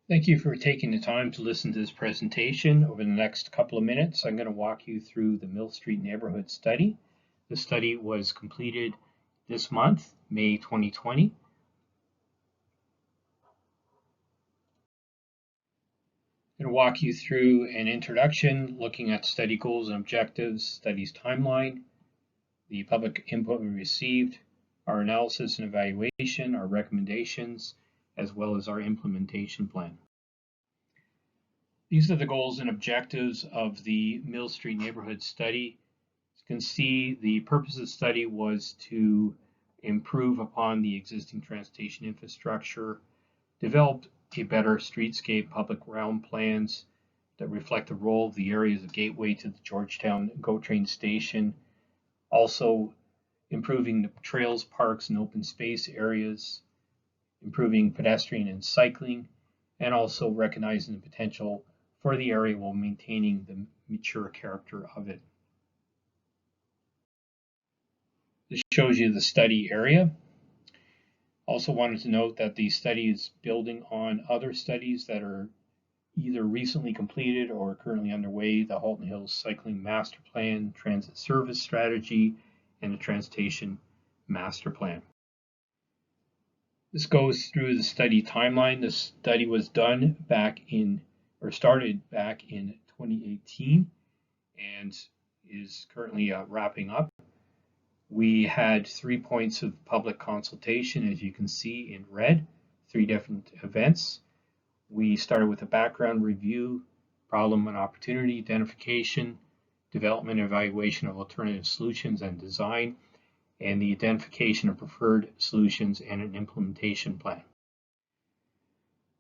Thank you for taking the time to listen to this presentation. Over the next couple of minutes, I'm going to walk you through the Mill Street Neighborhood Study. The study was completed this month, May 2020. I'm going to walk you through an introduction, looking at study goals and objectives, study's timeline, the public input we received, our analysis and evaluation, our recommendations, as well as our implementation plan. These are the goals and objectives of the Mill Street Neighborhood Study. As you can see, the purpose of the study was to improve upon the existing transportation infrastructure, develop a better streetscape public realm plans that reflect the role of the area as a gateway to the Georgetown GO train station, also improving the trails, parks, and open space areas, improving pedestrian and cycling, and also recognizing the potential for the area while maintaining the mature character of it. This shows you the study area. Also wanted to note that the study is building on other studies that are either recently completed or currently underway: the Halton Hills Cycling Master Plan, Transit Service Strategy, and the Transportation Master Plan. This goes through the study timeline. The study was done started back in 2018 and is currently wrapping up. We had 3 points of public consultation, as you can see in red, 3 different events. We started with a background review, problem and opportunity identification, development and evaluation of alternative solutions and design, and the identification of preferred solutions and an implementation plan.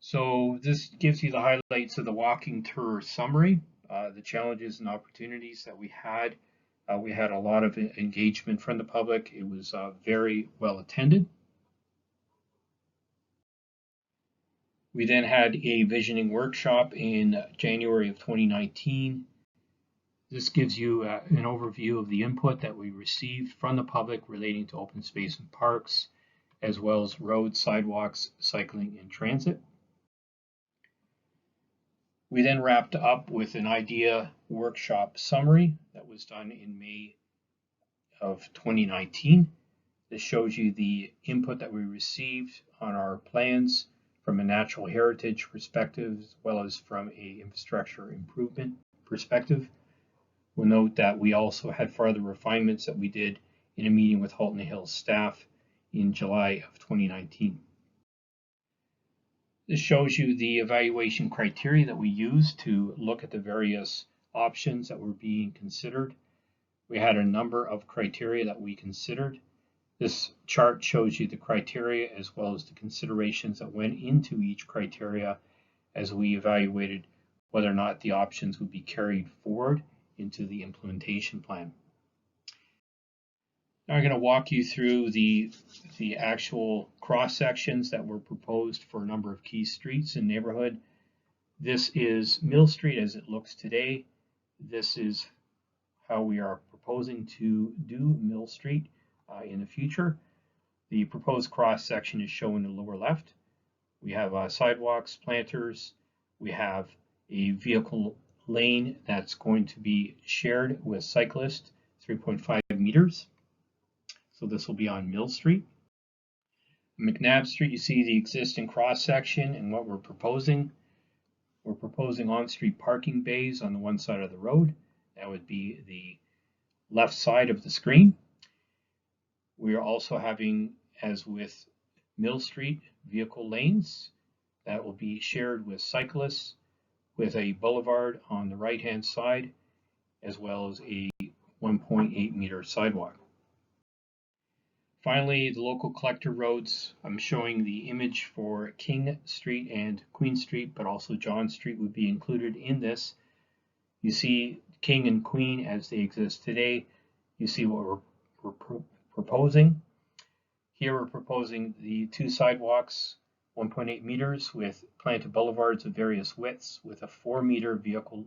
So this gives you the highlights of the walking tour summary, the challenges and opportunities that we had. We had a lot of engagement from the public. It was very well attended. We then had a visioning workshop in January of 2019. This gives you an overview of the input that we received from the public relating to open space and parks, as well as roads, sidewalks, cycling, and transit. We then wrapped up with an idea workshop summary that was done in May of 2019. This shows you the input that we received on our plans from a natural heritage perspective, as well as from an infrastructure improvement perspective. We'll note that we also had further refinements that we did in a meeting with Halton Hills staff in July of 2019. This shows you the evaluation criteria that we used to look at the various options that were being considered. We had a number of criteria that we considered. This chart shows you the criteria as well as the considerations that went into each criteria as we evaluated whether or not the options would be carried forward into the implementation plan. Now I'm going to walk you through the actual cross sections that were proposed for a number of key streets and neighborhood. This is Mill Street as it looks today. This is how we are proposing to do Mill Street in the future. The proposed cross section is shown in the lower left. We have sidewalks, planters. We have a vehicle lane that's going to be shared with cyclists, 3.5 meters. So this will be on Mill Street. McNabb Street, you see the existing cross section and what we're proposing. We're proposing on-street parking bays on the one side of the road. That would be the left side of the screen. We are also having, as with Mill Street, vehicle lanes that will be shared with cyclists, with a boulevard on the right-hand side, as well as a 1.8 meter sidewalk. Finally, the local collector roads. I'm showing the image for King Street and Queen Street, but also John Street would be included in this. You see King and Queen as they exist today. You see what we're proposing. Here we're proposing the 2 sidewalks, 1.8 meters, with planted boulevards of various widths, with a 4-meter vehicle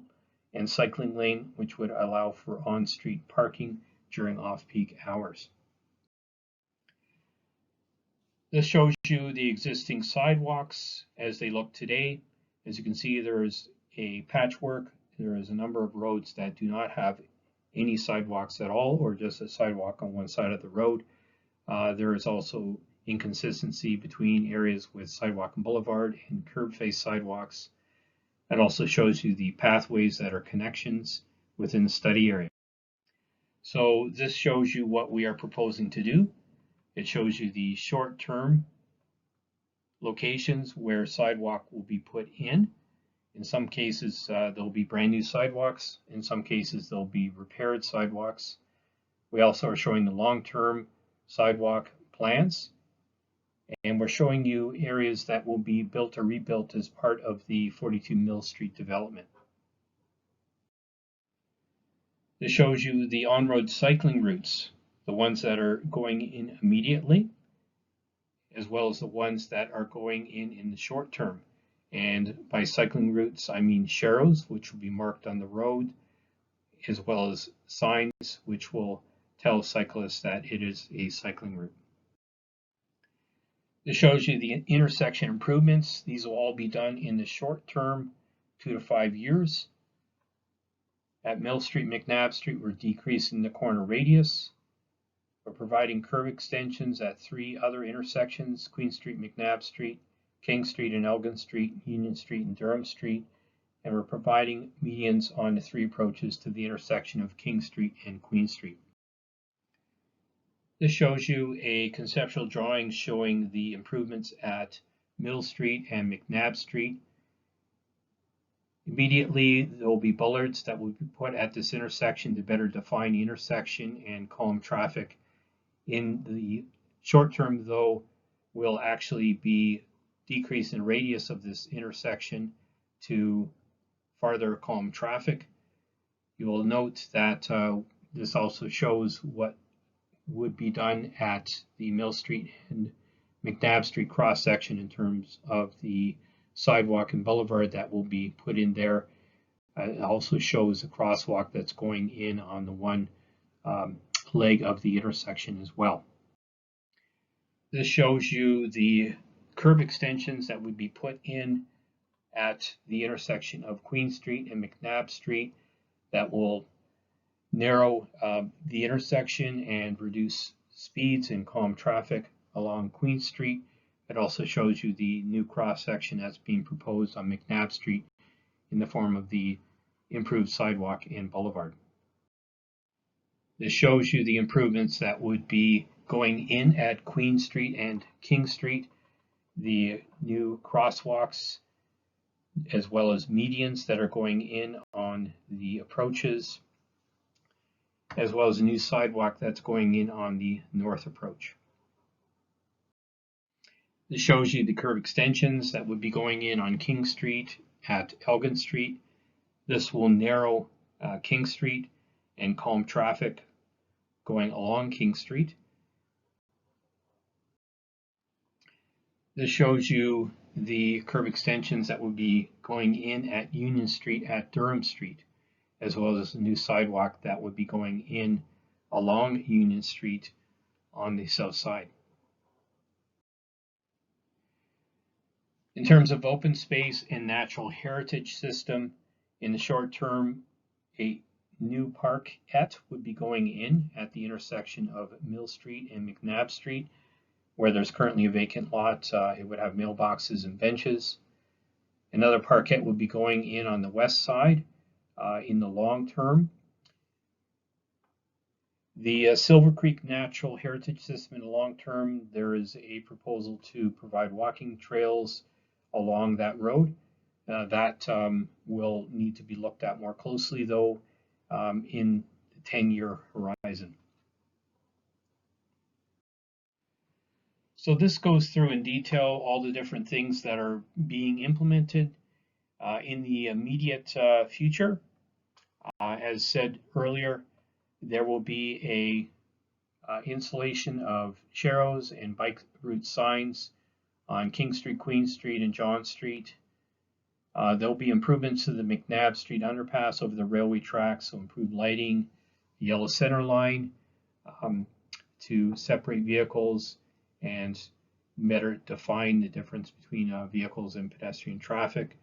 and cycling lane, which would allow for on-street parking during off-peak hours. This shows you the existing sidewalks as they look today. As you can see, there is a patchwork. There is a number of roads that do not have any sidewalks at all, or just a sidewalk on one side of the road. There is also inconsistency between areas with sidewalk and boulevard and curb face sidewalks. It also shows you the pathways that are connections within the study area. So this shows you what we are proposing to do. It shows you the short-term locations where sidewalk will be put in. In some cases, there'll be brand new sidewalks. In some cases, there'll be repaired sidewalks. We also are showing the long-term sidewalk plans. And we're showing you areas that will be built or rebuilt as part of the 42 Mill Street development. This shows you the on-road cycling routes, the ones that are going in immediately, as well as the ones that are going in the short term. And by cycling routes, I mean sharrows, which will be marked on the road, as well as signs, which will tell cyclists that it is a cycling route. This shows you the intersection improvements. These will all be done in the short term, 2 to 5 years. At Mill Street, McNabb Street, we're decreasing the corner radius. We're providing curb extensions at 3 other intersections, Queen Street, McNabb Street, King Street and Elgin Street, Union Street and Durham Street. And we're providing medians on the 3 approaches to the intersection of King Street and Queen Street. This shows you a conceptual drawing showing the improvements at Mill Street and McNabb Street. Immediately, there will be bollards that will be put at this intersection to better define the intersection and calm traffic. In the short term, though, will actually be decrease in radius of this intersection to farther calm traffic. You will note that this also shows what would be done at the Mill Street and McNabb Street cross section in terms of the sidewalk and boulevard that will be put in there. It also shows the crosswalk that's going in on the one leg of the intersection as well. This shows you the curb extensions that would be put in at the intersection of Queen Street and McNabb Street that will narrow the intersection and reduce speeds and calm traffic along Queen Street. It also shows you the new cross section that's being proposed on McNabb Street in the form of the improved sidewalk and boulevard. This shows you the improvements that would be going in at Queen Street and King Street, the new crosswalks, as well as medians that are going in on the approaches, as well as a new sidewalk that's going in on the north approach. This shows you the curb extensions that would be going in on King Street at Elgin Street. This will narrow King Street and calm traffic going along King Street. This shows you the curb extensions that would be going in at Union Street at Durham Street, as well as a new sidewalk that would be going in along Union Street on the south side. In terms of open space and natural heritage system, in the short term, a new parkette would be going in at the intersection of Mill Street and McNabb Street, where there's currently a vacant lot. It would have mailboxes and benches. Another parkette would be going in on the west side in the long term. The Silver Creek Natural Heritage System in the long term, there is a proposal to provide walking trails along that road. That will need to be looked at more closely, though, in the 10-year horizon. So this goes through in detail all the different things that are being implemented in the immediate future. As said earlier, there will be a installation of sharrows and bike route signs on King Street, Queen Street, and John Street. There'll be improvements to the McNabb Street underpass over the railway tracks, so improved lighting, the yellow center line to separate vehicles and better define the difference between vehicles and pedestrian traffic.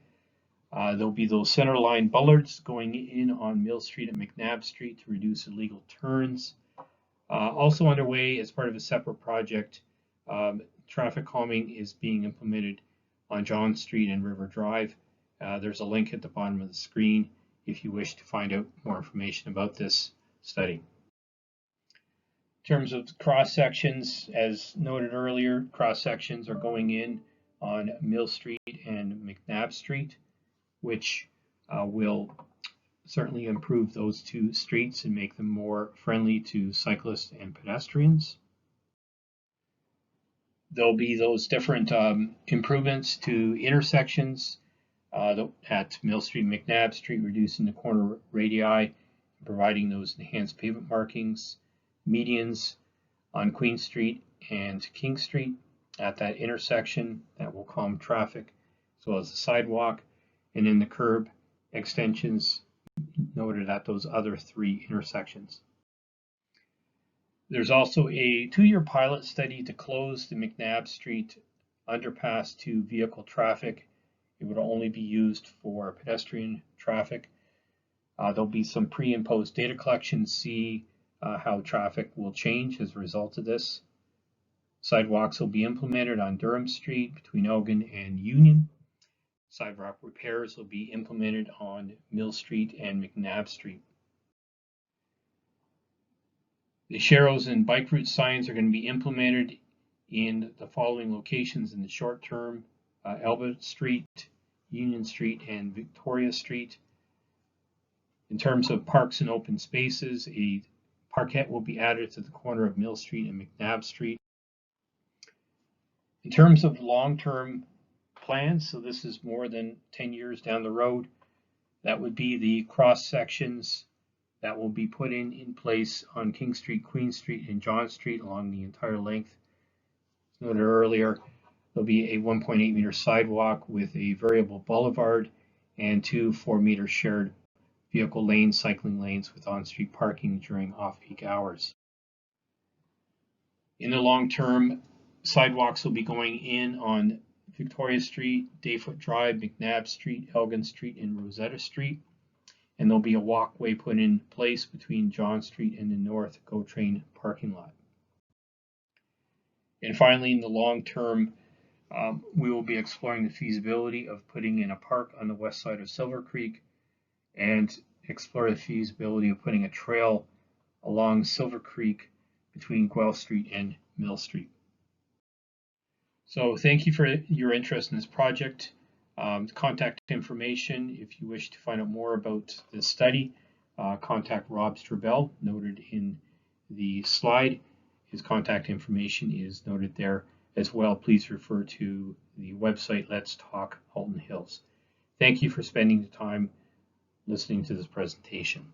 There'll be those center line bollards going in on Mill Street and McNabb Street to reduce illegal turns. Also underway as part of a separate project, traffic calming is being implemented on John Street and River Drive. There's a link at the bottom of the screen if you wish to find out more information about this study. In terms of cross sections, as noted earlier, cross sections are going in on Mill Street and McNabb Street, which will certainly improve those two streets and make them more friendly to cyclists and pedestrians. There'll be those different improvements to intersections at Mill Street, McNabb Street, reducing the corner radii, providing those enhanced pavement markings, medians on Queen Street and King Street at that intersection that will calm traffic, as well as the sidewalk, and then the curb extensions noted at those other three intersections. There's also a 2-year pilot study to close the McNabb Street underpass to vehicle traffic. It would only be used for pedestrian traffic. There'll be some pre and post data collection to see how traffic will change as a result of this. Sidewalks will be implemented on Durham Street between Elgin and Union. Sidewalk repairs will be implemented on Mill Street and McNabb Street. The Sharrows and bike route signs are going to be implemented in the following locations in the short term: Albert Street, Union Street, and Victoria Street. In terms of parks and open spaces, a parkette will be added to the corner of Mill Street and McNabb Street. In terms of long-term plans, so this is more than 10 years down the road, that would be the cross sections that will be put in place on King Street, Queen Street, and John Street along the entire length. As noted earlier, there'll be a 1.8 meter sidewalk with a variable boulevard and 2 4-meter shared vehicle lanes, cycling lanes with on-street parking during off-peak hours. In the long term, sidewalks will be going in on Victoria Street, Dayfoot Drive, McNabb Street, Elgin Street, and Rosetta Street. And there'll be a walkway put in place between John Street and the North GO Train parking lot. And finally, in the long term, we will be exploring the feasibility of putting in a park on the west side of Silver Creek and explore the feasibility of putting a trail along Silver Creek between Guelph Street and Mill Street. So thank you for your interest in this project. Contact information if you wish to find out more about this study. Contact Rob Strabell, noted in the slide. His contact information is noted there as well. Please refer to the website Let's Talk Halton Hills. Thank you for spending the time listening to this presentation.